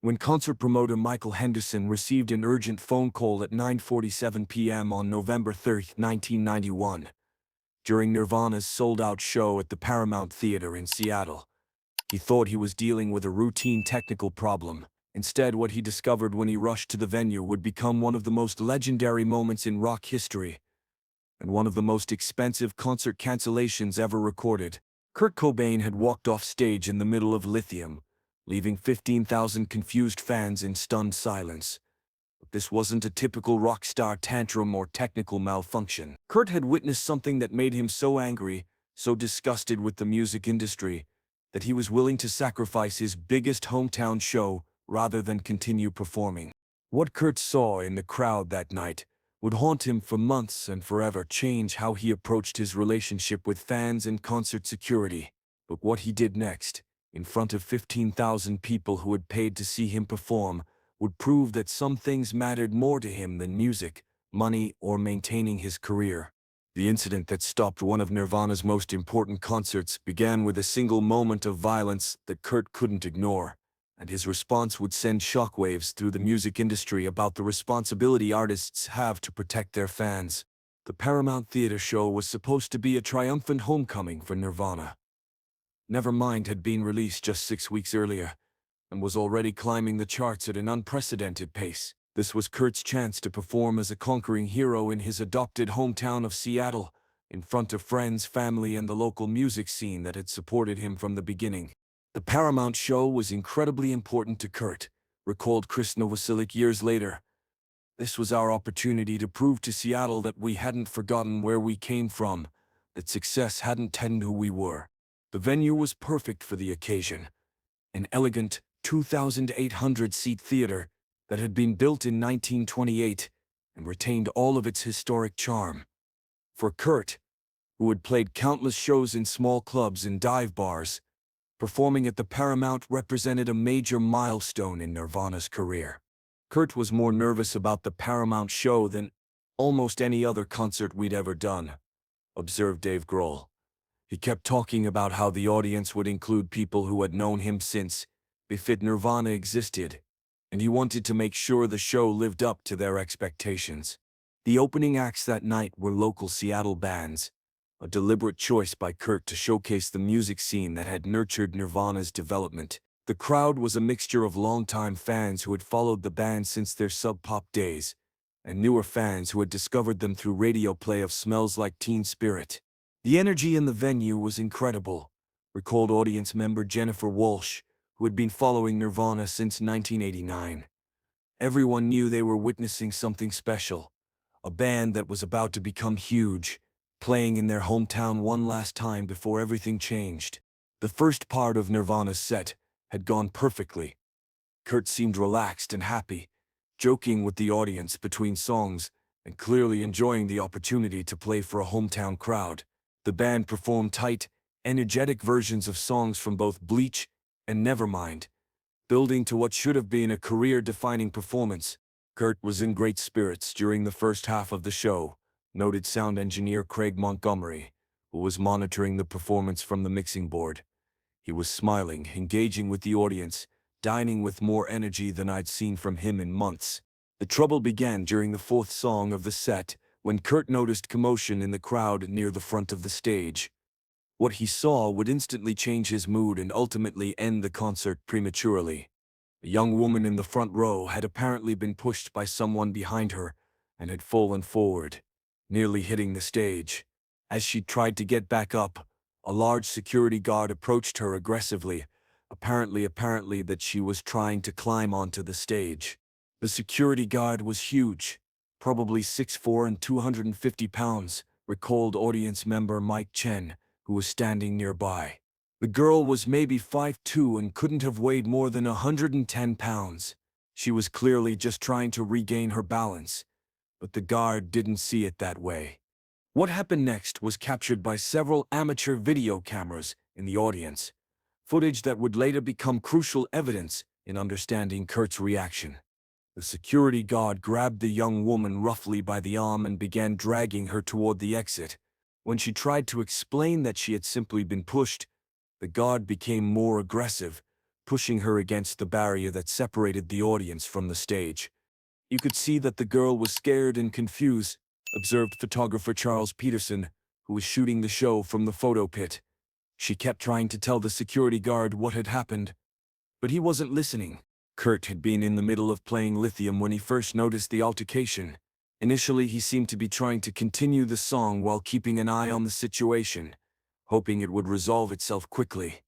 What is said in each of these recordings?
when concert promoter Michael Henderson received an urgent phone call at 9:47 p.m. on November 3, 1991, during Nirvana's sold-out show at the Paramount Theater in Seattle. He thought he was dealing with a routine technical problem. Instead, what he discovered when he rushed to the venue would become one of the most legendary moments in rock history, and one of the most expensive concert cancellations ever recorded. Kurt Cobain had walked off stage in the middle of Lithium, leaving 15,000 confused fans in stunned silence. But this wasn't a typical rock star tantrum or technical malfunction. Kurt had witnessed something that made him so angry, so disgusted with the music industry, that he was willing to sacrifice his biggest hometown show rather than continue performing. What Kurt saw in the crowd that night would haunt him for months and forever, change how he approached his relationship with fans and concert security. But what he did next, in front of 15,000 people who had paid to see him perform, would prove that some things mattered more to him than music, money, or maintaining his career. The incident that stopped one of Nirvana's most important concerts began with a single moment of violence that Kurt couldn't ignore, and his response would send shockwaves through the music industry about the responsibility artists have to protect their fans. The Paramount Theater show was supposed to be a triumphant homecoming for Nirvana. Nevermind had been released just 6 weeks earlier, and was already climbing the charts at an unprecedented pace. This was Kurt's chance to perform as a conquering hero in his adopted hometown of Seattle, in front of friends, family, and the local music scene that had supported him from the beginning. The Paramount show was incredibly important to Kurt, recalled Chris Novoselic years later. This was our opportunity to prove to Seattle that we hadn't forgotten where we came from, that success hadn't taken who we were. The venue was perfect for the occasion. An elegant, 2,800-seat theater that had been built in 1928 and retained all of its historic charm. For Kurt, who had played countless shows in small clubs and dive bars, performing at the Paramount represented a major milestone in Nirvana's career. Kurt was more nervous about the Paramount show than almost any other concert we'd ever done, observed Dave Grohl. He kept talking about how the audience would include people who had known him since before Nirvana existed, and he wanted to make sure the show lived up to their expectations. The opening acts that night were local Seattle bands, a deliberate choice by Kurt to showcase the music scene that had nurtured Nirvana's development. The crowd was a mixture of longtime fans who had followed the band since their sub-pop days, and newer fans who had discovered them through radio play of Smells Like Teen Spirit. The energy in the venue was incredible, recalled audience member Jennifer Walsh, who had been following Nirvana since 1989. Everyone knew they were witnessing something special, a band that was about to become huge, playing in their hometown one last time before everything changed. The first part of Nirvana's set had gone perfectly. Kurt seemed relaxed and happy, joking with the audience between songs and clearly enjoying the opportunity to play for a hometown crowd. The band performed tight, energetic versions of songs from both Bleach and Nevermind, building to what should have been a career-defining performance. Kurt was in great spirits during the first half of the show, noted sound engineer Craig Montgomery, who was monitoring the performance from the mixing board. He was smiling, engaging with the audience, dining with more energy than I'd seen from him in months. The trouble began during the fourth song of the set, when Kurt noticed commotion in the crowd near the front of the stage. What he saw would instantly change his mood and ultimately end the concert prematurely. A young woman in the front row had apparently been pushed by someone behind her and had fallen forward, nearly hitting the stage. As she tried to get back up, a large security guard approached her aggressively, apparently that she was trying to climb onto the stage. The security guard was huge, probably 6'4" and 250 pounds, recalled audience member Mike Chen, who was standing nearby. The girl was maybe 5'2" and couldn't have weighed more than 110 pounds. She was clearly just trying to regain her balance, but the guard didn't see it that way. What happened next was captured by several amateur video cameras in the audience, footage that would later become crucial evidence in understanding Kurt's reaction. The security guard grabbed the young woman roughly by the arm and began dragging her toward the exit. When she tried to explain that she had simply been pushed, the guard became more aggressive, pushing her against the barrier that separated the audience from the stage. You could see that the girl was scared and confused, observed photographer Charles Peterson, who was shooting the show from the photo pit. She kept trying to tell the security guard what had happened, but he wasn't listening. Kurt had been in the middle of playing Lithium when he first noticed the altercation. Initially, he seemed to be trying to continue the song while keeping an eye on the situation, hoping it would resolve itself quickly.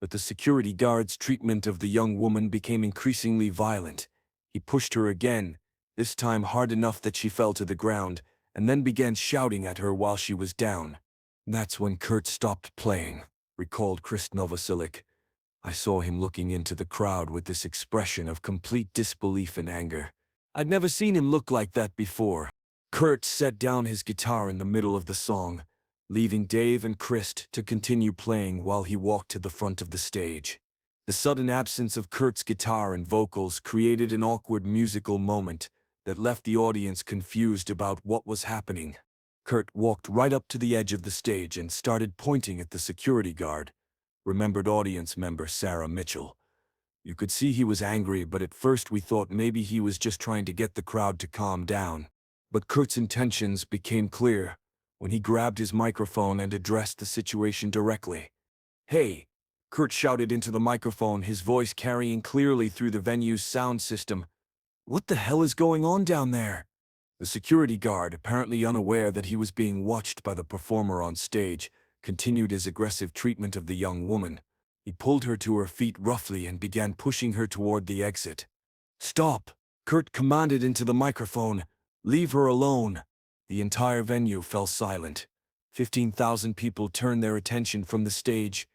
But the security guard's treatment of the young woman became increasingly violent. He pushed her again, this time hard enough that she fell to the ground, and then began shouting at her while she was down. That's when Kurt stopped playing, recalled Chris Novoselic. I saw him looking into the crowd with this expression of complete disbelief and anger. I'd never seen him look like that before. Kurt set down his guitar in the middle of the song, leaving Dave and Chris to continue playing while he walked to the front of the stage. The sudden absence of Kurt's guitar and vocals created an awkward musical moment that left the audience confused about what was happening. Kurt walked right up to the edge of the stage and started pointing at the security guard, remembered audience member Sarah Mitchell. You could see he was angry, but at first we thought maybe he was just trying to get the crowd to calm down. But Kurt's intentions became clear when he grabbed his microphone and addressed the situation directly. "Hey!" Kurt shouted into the microphone, his voice carrying clearly through the venue's sound system. "What the hell is going on down there?" The security guard, apparently unaware that he was being watched by the performer on stage, continued his aggressive treatment of the young woman. He pulled her to her feet roughly and began pushing her toward the exit. "Stop!" Kurt commanded into the microphone. "Leave her alone." The entire venue fell silent. 15,000 people turned their attention from the stage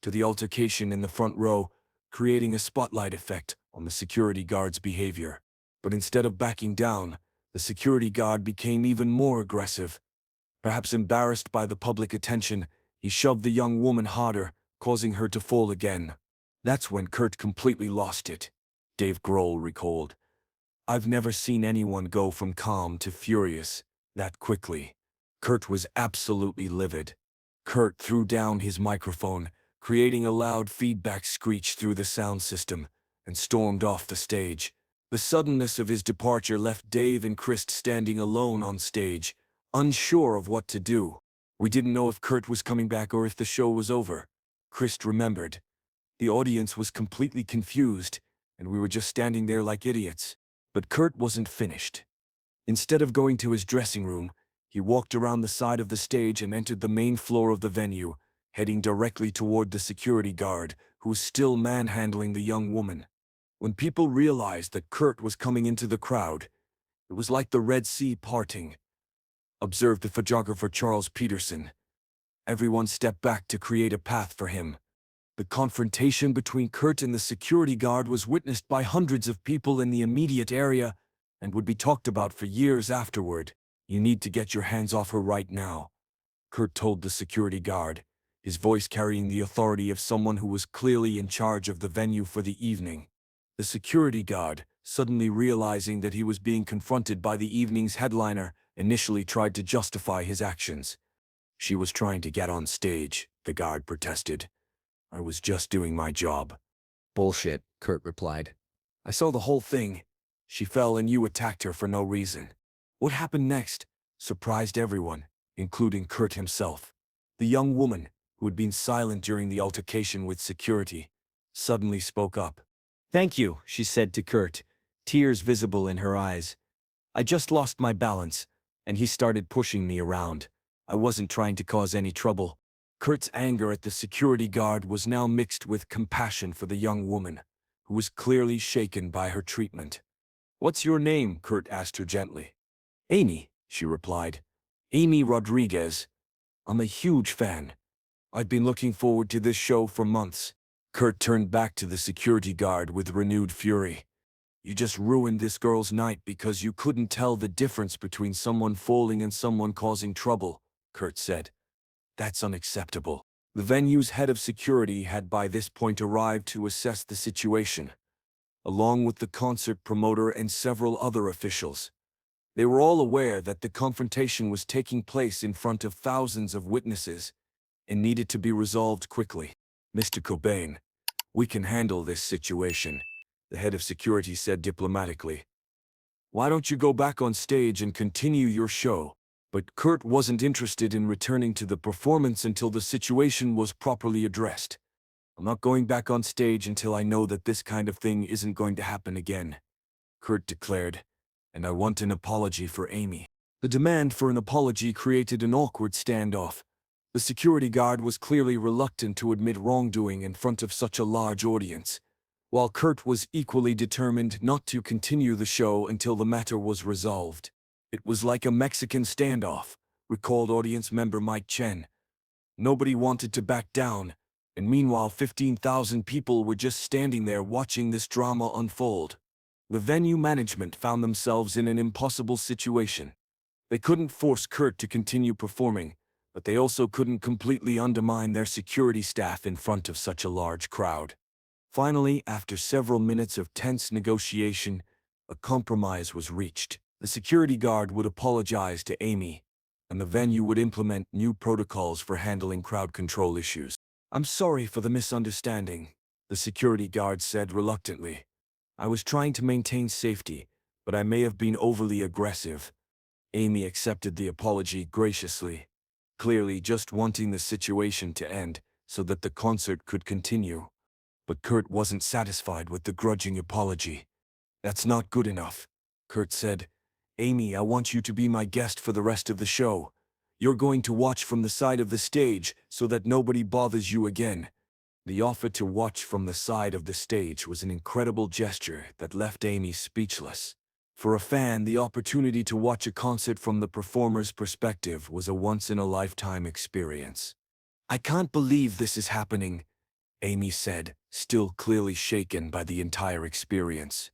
to the altercation in the front row, creating a spotlight effect on the security guard's behavior. But instead of backing down, the security guard became even more aggressive. Perhaps embarrassed by the public attention, he shoved the young woman harder, causing her to fall again. That's when Kurt completely lost it, Dave Grohl recalled. I've never seen anyone go from calm to furious that quickly. Kurt was absolutely livid. Kurt threw down his microphone, creating a loud feedback screech through the sound system, and stormed off the stage. The suddenness of his departure left Dave and Chris standing alone on stage, unsure of what to do. We didn't know if Kurt was coming back or if the show was over. Chris remembered. The audience was completely confused, and we were just standing there like idiots. But Kurt wasn't finished. Instead of going to his dressing room, he walked around the side of the stage and entered the main floor of the venue, heading directly toward the security guard, who was still manhandling the young woman. When people realized that Kurt was coming into the crowd, it was like the Red Sea parting, observed the photographer Charles Peterson. Everyone stepped back to create a path for him. The confrontation between Kurt and the security guard was witnessed by hundreds of people in the immediate area and would be talked about for years afterward. "You need to get your hands off her right now," Kurt told the security guard, his voice carrying the authority of someone who was clearly in charge of the venue for the evening. The security guard, suddenly realizing that he was being confronted by the evening's headliner, initially tried to justify his actions. "She was trying to get on stage," the guard protested. "I was just doing my job." "Bullshit," Kurt replied. "I saw the whole thing. She fell and you attacked her for no reason." What happened next surprised everyone, including Kurt himself. The young woman, who had been silent during the altercation with security, suddenly spoke up. "Thank you," she said to Kurt, tears visible in her eyes. "I just lost my balance, and he started pushing me around. I wasn't trying to cause any trouble." Kurt's anger at the security guard was now mixed with compassion for the young woman, who was clearly shaken by her treatment. "What's your name?" Kurt asked her gently. "Amy," she replied. "Amy Rodriguez. I'm a huge fan. I've been looking forward to this show for months." Kurt turned back to the security guard with renewed fury. "You just ruined this girl's night because you couldn't tell the difference between someone falling and someone causing trouble," Kurt said. "That's unacceptable." The venue's head of security had by this point arrived to assess the situation, along with the concert promoter and several other officials. They were all aware that the confrontation was taking place in front of thousands of witnesses and needed to be resolved quickly. "Mr. Cobain, "We can handle this situation," the head of security said diplomatically. "Why don't you go back on stage and continue your show?" But Kurt wasn't interested in returning to the performance until the situation was properly addressed. "I'm not going back on stage until I know that this kind of thing isn't going to happen again," Kurt declared, "and I want an apology for Amy." The demand for an apology created an awkward standoff. The security guard was clearly reluctant to admit wrongdoing in front of such a large audience, while Kurt was equally determined not to continue the show until the matter was resolved. "It was like a Mexican standoff," recalled audience member Mike Chen. "Nobody wanted to back down, and meanwhile 15,000 people were just standing there watching this drama unfold." The venue management found themselves in an impossible situation. They couldn't force Kurt to continue performing, but they also couldn't completely undermine their security staff in front of such a large crowd. Finally, after several minutes of tense negotiation, a compromise was reached. The security guard would apologize to Amy, and the venue would implement new protocols for handling crowd control issues. "I'm sorry for the misunderstanding," the security guard said reluctantly. "I was trying to maintain safety, but I may have been overly aggressive." Amy accepted the apology graciously, clearly just wanting the situation to end so that the concert could continue. But Kurt wasn't satisfied with the grudging apology. "That's not good enough," Kurt said. "Amy, I want you to be my guest for the rest of the show. You're going to watch from the side of the stage so that nobody bothers you again." The offer to watch from the side of the stage was an incredible gesture that left Amy speechless. For a fan, the opportunity to watch a concert from the performer's perspective was a once-in-a-lifetime experience. "I can't believe this is happening," Amy said, still clearly shaken by the entire experience.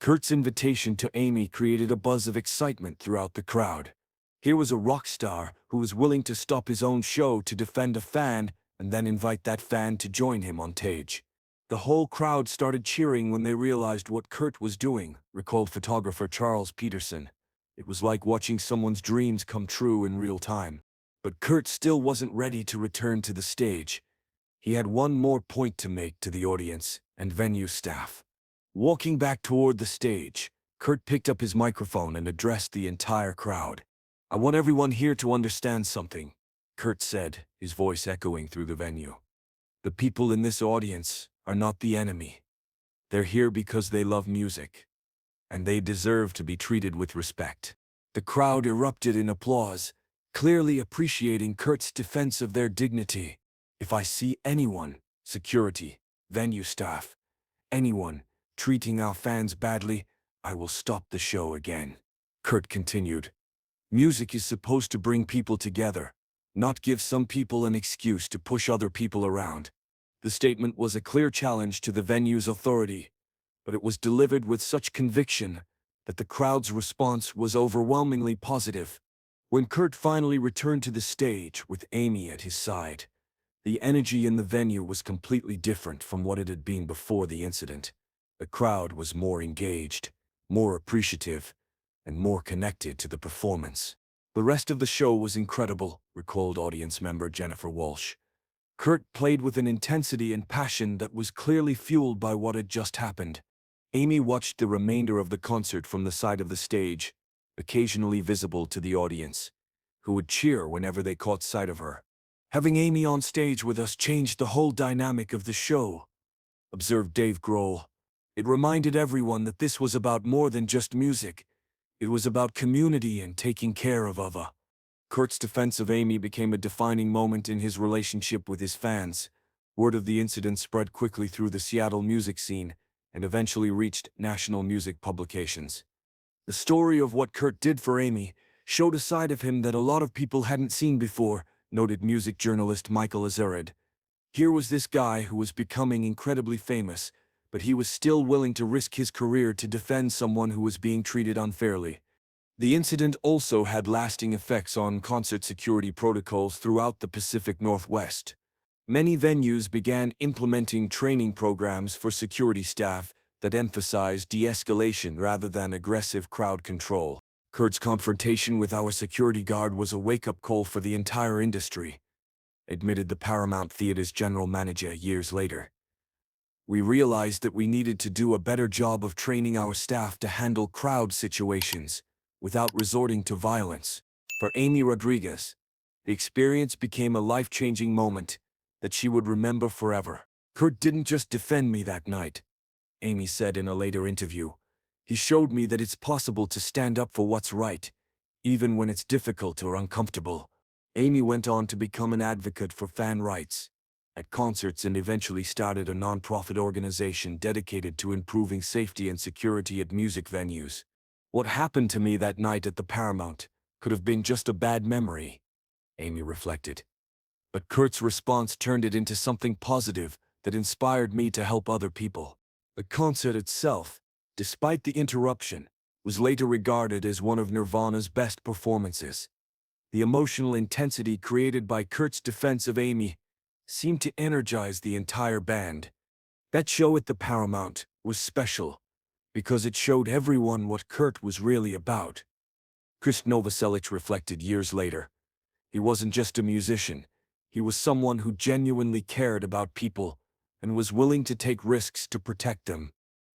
Kurt's invitation to Amy created a buzz of excitement throughout the crowd. Here was a rock star who was willing to stop his own show to defend a fan and then invite that fan to join him on stage. "The whole crowd started cheering when they realized what Kurt was doing," recalled photographer Charles Peterson. "It was like watching someone's dreams come true in real time." But Kurt still wasn't ready to return to the stage. He had one more point to make to the audience and venue staff. Walking back toward the stage, Kurt picked up his microphone and addressed the entire crowd. "I want everyone here to understand something," Kurt said, his voice echoing through the venue. "The people in this audience are not the enemy. They're here because they love music, and they deserve to be treated with respect." The crowd erupted in applause, clearly appreciating Kurt's defense of their dignity. "If I see anyone, security, venue staff, anyone, treating our fans badly, I will stop the show again," Kurt continued. "Music is supposed to bring people together, not give some people an excuse to push other people around." The statement was a clear challenge to the venue's authority, but it was delivered with such conviction that the crowd's response was overwhelmingly positive. When Kurt finally returned to the stage with Amy at his side, the energy in the venue was completely different from what it had been before the incident. The crowd was more engaged, more appreciative, and more connected to the performance. "The rest of the show was incredible," recalled audience member Jennifer Walsh. "Kurt played with an intensity and passion that was clearly fueled by what had just happened." Amy watched the remainder of the concert from the side of the stage, occasionally visible to the audience, who would cheer whenever they caught sight of her. "Having Amy on stage with us changed the whole dynamic of the show," observed Dave Grohl. "It reminded everyone that this was about more than just music. It was about community and taking care of other." Kurt's defense of Amy became a defining moment in his relationship with his fans. Word of the incident spread quickly through the Seattle music scene and eventually reached national music publications. The story of what Kurt did for Amy showed a side of him that a lot of people hadn't seen before, noted music journalist Michael Azarid. Here was this guy who was becoming incredibly famous, but he was still willing to risk his career to defend someone who was being treated unfairly. The incident also had lasting effects on concert security protocols throughout the Pacific Northwest. Many venues began implementing training programs for security staff that emphasized de-escalation rather than aggressive crowd control. Kurt's confrontation with our security guard was a wake-up call for the entire industry, admitted the Paramount Theater's general manager years later. We realized that we needed to do a better job of training our staff to handle crowd situations without resorting to violence. For Amy Rodriguez, the experience became a life-changing moment that she would remember forever. Kurt didn't just defend me that night, Amy said in a later interview. He showed me that it's possible to stand up for what's right, even when it's difficult or uncomfortable. Amy went on to become an advocate for fan rights at concerts and eventually started a non-profit organization dedicated to improving safety and security at music venues. What happened to me that night at the Paramount could have been just a bad memory, Amy reflected. But Kurt's response turned it into something positive that inspired me to help other people. The concert itself, despite the interruption, was later regarded as one of Nirvana's best performances. The emotional intensity created by Kurt's defense of Amy seemed to energize the entire band. That show at the Paramount was special because it showed everyone what Kurt was really about. Chris Novoselic reflected years later. He wasn't just a musician. He was someone who genuinely cared about people and was willing to take risks to protect them.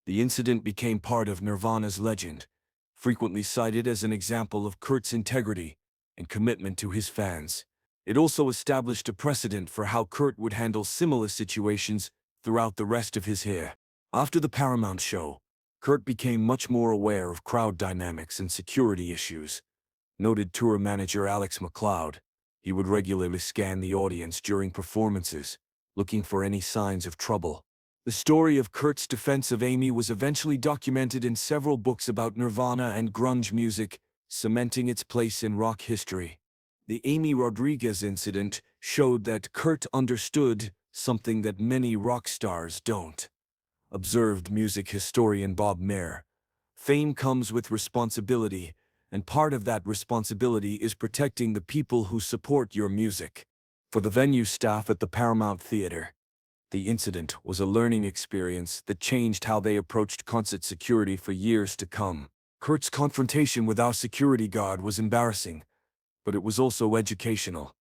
The incident became part of Nirvana's legend, frequently cited as an example of Kurt's integrity and commitment to his fans. It also established a precedent for how Kurt would handle similar situations throughout the rest of his career. After the Paramount show, Kurt became much more aware of crowd dynamics and security issues. Noted tour manager Alex McLeod, he would regularly scan the audience during performances, looking for any signs of trouble. The story of Kurt's defense of Amy was eventually documented in several books about Nirvana and grunge music, cementing its place in rock history. The Amy Rodriguez incident showed that Kurt understood something that many rock stars don't, observed music historian Bob Mayer. Fame comes with responsibility, and part of that responsibility is protecting the people who support your music. For the venue staff at the Paramount Theater, the incident was a learning experience that changed how they approached concert security for years to come. Kurt's confrontation with our security guard was embarrassing, but it was also educational,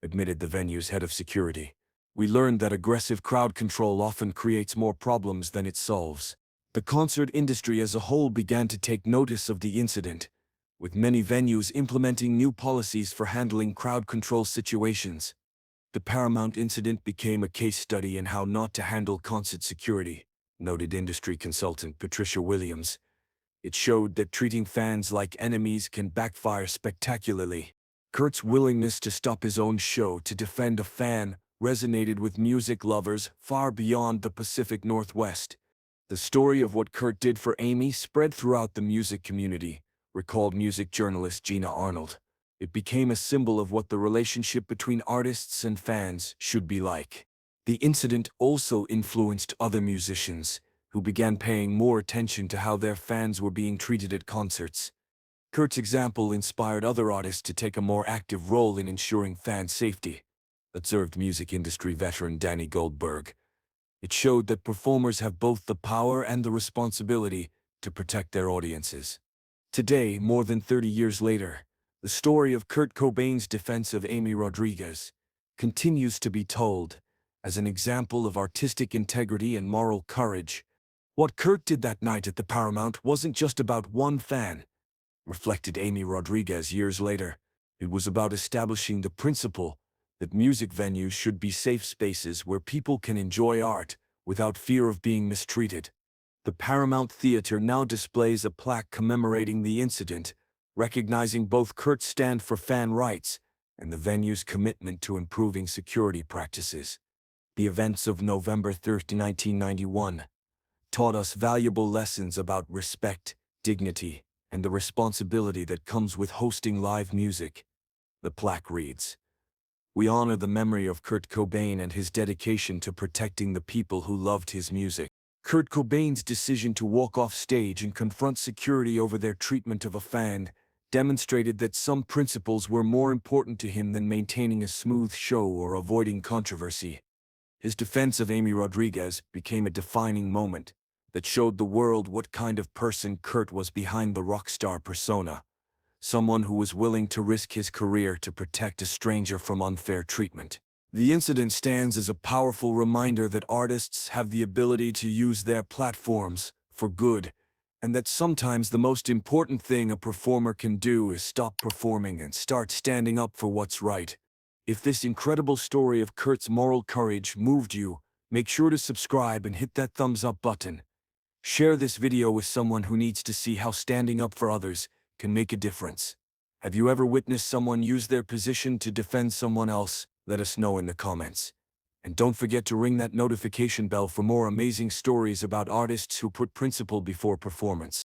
admitted the venue's head of security. We learned that aggressive crowd control often creates more problems than it solves. The concert industry as a whole began to take notice of the incident, with many venues implementing new policies for handling crowd control situations. The Paramount incident became a case study in how not to handle concert security, noted industry consultant Patricia Williams. It showed that treating fans like enemies can backfire spectacularly. Kurt's willingness to stop his own show to defend a fan resonated with music lovers far beyond the Pacific Northwest. The story of what Kurt did for Amy spread throughout the music community, recalled music journalist Gina Arnold. It became a symbol of what the relationship between artists and fans should be like. The incident also influenced other musicians, who began paying more attention to how their fans were being treated at concerts. Kurt's example inspired other artists to take a more active role in ensuring fan safety, observed music industry veteran Danny Goldberg. It showed that performers have both the power and the responsibility to protect their audiences. Today, more than 30 years later, the story of Kurt Cobain's defense of Amy Rodriguez continues to be told as an example of artistic integrity and moral courage. What Kurt did that night at the Paramount wasn't just about one fan, reflected Amy Rodriguez years later. It was about establishing the principle that music venues should be safe spaces where people can enjoy art without fear of being mistreated. The Paramount Theater now displays a plaque commemorating the incident, recognizing both Kurt's stand for fan rights and the venue's commitment to improving security practices. The events of November 30, 1991, taught us valuable lessons about respect, dignity, and the responsibility that comes with hosting live music. The plaque reads, "We honor the memory of Kurt Cobain and his dedication to protecting the people who loved his music." Kurt Cobain's decision to walk off stage and confront security over their treatment of a fan demonstrated that some principles were more important to him than maintaining a smooth show or avoiding controversy. His defense of Amy Rodriguez became a defining moment that showed the world what kind of person Kurt was behind the rock star persona, someone who was willing to risk his career to protect a stranger from unfair treatment. The incident stands as a powerful reminder that artists have the ability to use their platforms for good, and that sometimes the most important thing a performer can do is stop performing and start standing up for what's right. If this incredible story of Kurt's moral courage moved you, make sure to subscribe and hit that thumbs up button. Share this video with someone who needs to see how standing up for others can make a difference. Have you ever witnessed someone use their position to defend someone else? Let us know in the comments. And don't forget to ring that notification bell for more amazing stories about artists who put principle before performance.